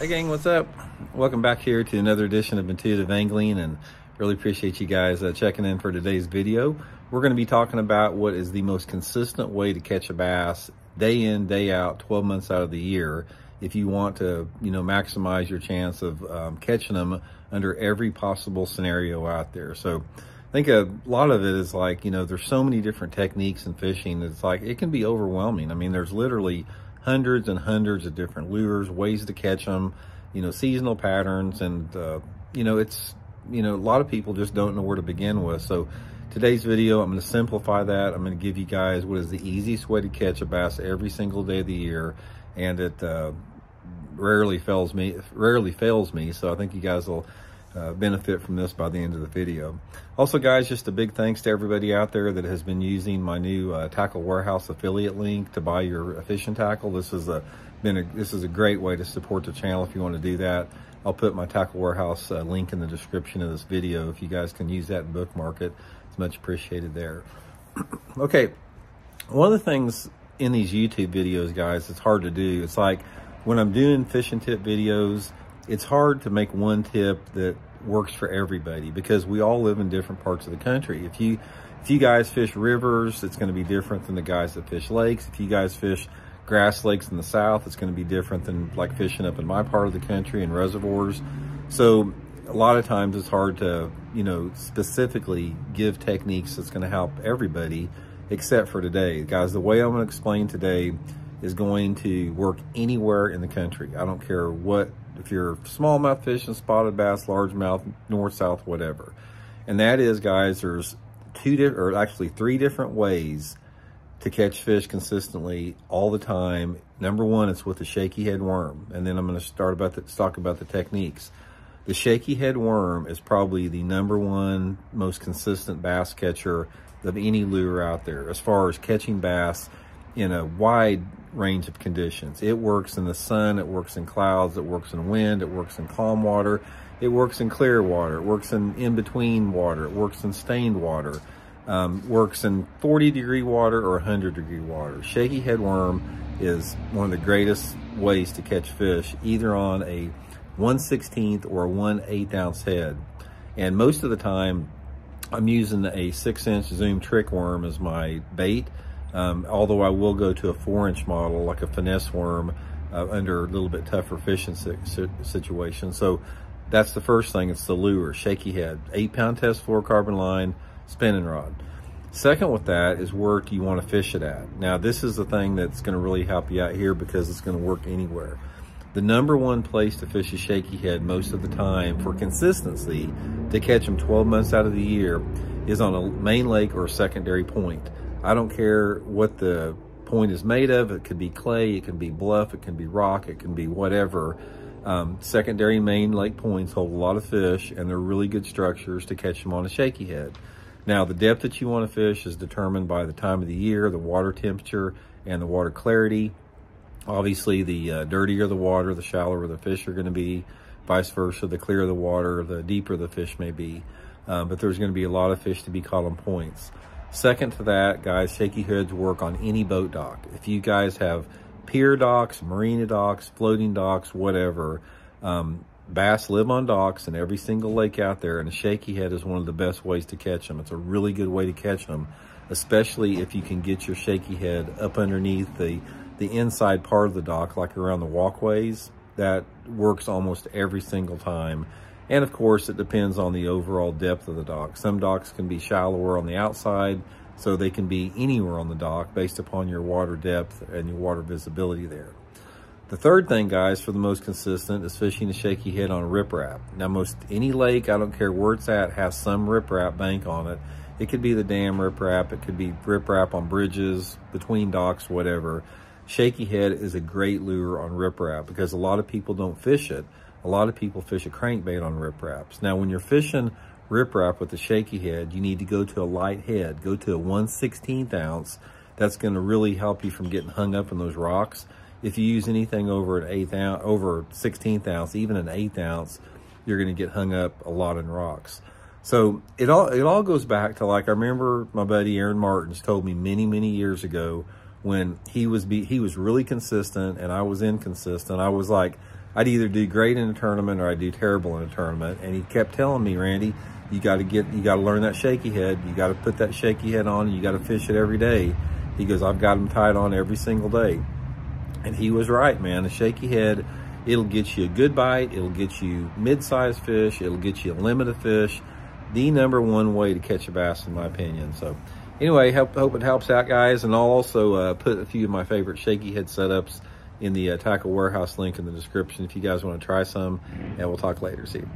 Hey gang, what's up? Welcome back here to another edition of Intuitive Angling, and really appreciate you guys checking in for today's video. We're going to be talking about what is the most consistent way to catch a bass day in, day out, 12 months out of the year, if you want to, maximize your chance of catching them under every possible scenario out there. So I think a lot of it is like, there's so many different techniques in fishing. It's like, it can be overwhelming. I mean, there's literally hundreds and hundreds of different lures, ways to catch them, seasonal patterns, and it's a lot of people just don't know where to begin with. So today's video, I'm going to simplify that. I'm going to give you guys what is the easiest way to catch a bass every single day of the year, and it rarely fails me. So I think you guys will benefit from this by the end of the video. Also, guys, just a big thanks to everybody out there that has been using my new Tackle Warehouse affiliate link to buy your fishing tackle. This is a great way to support the channel if you want to do that. I'll put my Tackle Warehouse link in the description of this video. If you guys can use that and bookmark it, it's much appreciated there. Okay, one of the things in these YouTube videos, guys, it's hard to do. It's like when I'm doing fishing tip videos, it's hard to make one tip that works for everybody because we all live in different parts of the country. If you guys fish rivers, it's going to be different than the guys that fish lakes. If you guys fish grass lakes in the south, it's going to be different than like fishing up in my part of the country in reservoirs. So a lot of times it's hard to, specifically give techniques that's going to help everybody except for today. Guys, the way I'm going to explain today is going to work anywhere in the country. I don't care if you're smallmouth fishing, spotted bass, largemouth, north, south, whatever. And that is, guys, there's three different ways to catch fish consistently all the time. Number one, it's with the shaky head worm. And then I'm going to talk about the techniques. The shaky head worm is probably the number one most consistent bass catcher of any lure out there as far as catching bass in a wide range of conditions. It works in the sun, it works in clouds, it works in wind, it works in calm water, it works in clear water, it works in between water, it works in stained water, works in 40-degree water or 100-degree water. Shaky head worm is one of the greatest ways to catch fish, either on a 1/16 or a 1/8 ounce head. And most of the time I'm using a 6-inch zoom trick worm as my bait. Although I will go to a 4-inch model, like a finesse worm, under a little bit tougher fishing situation. So that's the first thing. It's the lure, shaky head, 8-pound test fluorocarbon line, spinning rod. Second with that is where do you want to fish it at? Now, this is the thing that's going to really help you out here because it's going to work anywhere. The number one place to fish a shaky head most of the time for consistency to catch them 12 months out of the year is on a main lake or a secondary point. I don't care what the point is made of. It could be clay, it can be bluff, it can be rock, it can be whatever. Secondary main lake points hold a lot of fish, and they're really good structures to catch them on a shaky head. Now, the depth that you want to fish is determined by the time of the year, the water temperature, and the water clarity. Obviously, the dirtier the water, the shallower the fish are going to be. Vice versa, the clearer the water, the deeper the fish may be. But there's going to be a lot of fish to be caught on points. Second to that, guys, shaky heads work on any boat dock. If you guys have pier docks, marina docks, floating docks, whatever, bass live on docks in every single lake out there, and a shaky head is one of the best ways to catch them. It's a really good way to catch them, especially if you can get your shaky head up underneath the inside part of the dock, like around the walkways. That works almost every single time. And of course, it depends on the overall depth of the dock. Some docks can be shallower on the outside, so they can be anywhere on the dock based upon your water depth and your water visibility there. The third thing, guys, for the most consistent is fishing a shaky head on riprap. Now, most any lake, I don't care where it's at, has some riprap bank on it. It could be the dam riprap, it could be riprap on bridges, between docks, whatever. Shaky head is a great lure on riprap because a lot of people don't fish it. A lot of people fish a crankbait on ripraps. Now, when you're fishing riprap with a shaky head, you need to go to a light head. Go to a 1/16 ounce. That's going to really help you from getting hung up in those rocks. If you use anything over an 1/8 ounce, over 16th ounce, even an 1/8 ounce, you're going to get hung up a lot in rocks. So it all goes back to, like, I remember my buddy Aaron Martins told me many years ago when he was really consistent and I was inconsistent. I was like, I'd either do great in a tournament or I'd do terrible in a tournament. And he kept telling me, Randy, you got to learn that shaky head. You got to put that shaky head on. You got to fish it every day. He goes, I've got them tied on every single day. And he was right, man. The shaky head, it'll get you a good bite. It'll get you mid-sized fish. It'll get you a limit of fish. The #1 way to catch a bass, in my opinion. So anyway, hope it helps out, guys. And I'll also put a few of my favorite shaky head setups in the Tackle Warehouse link in the description if you guys want to try some. And we'll talk later. See you.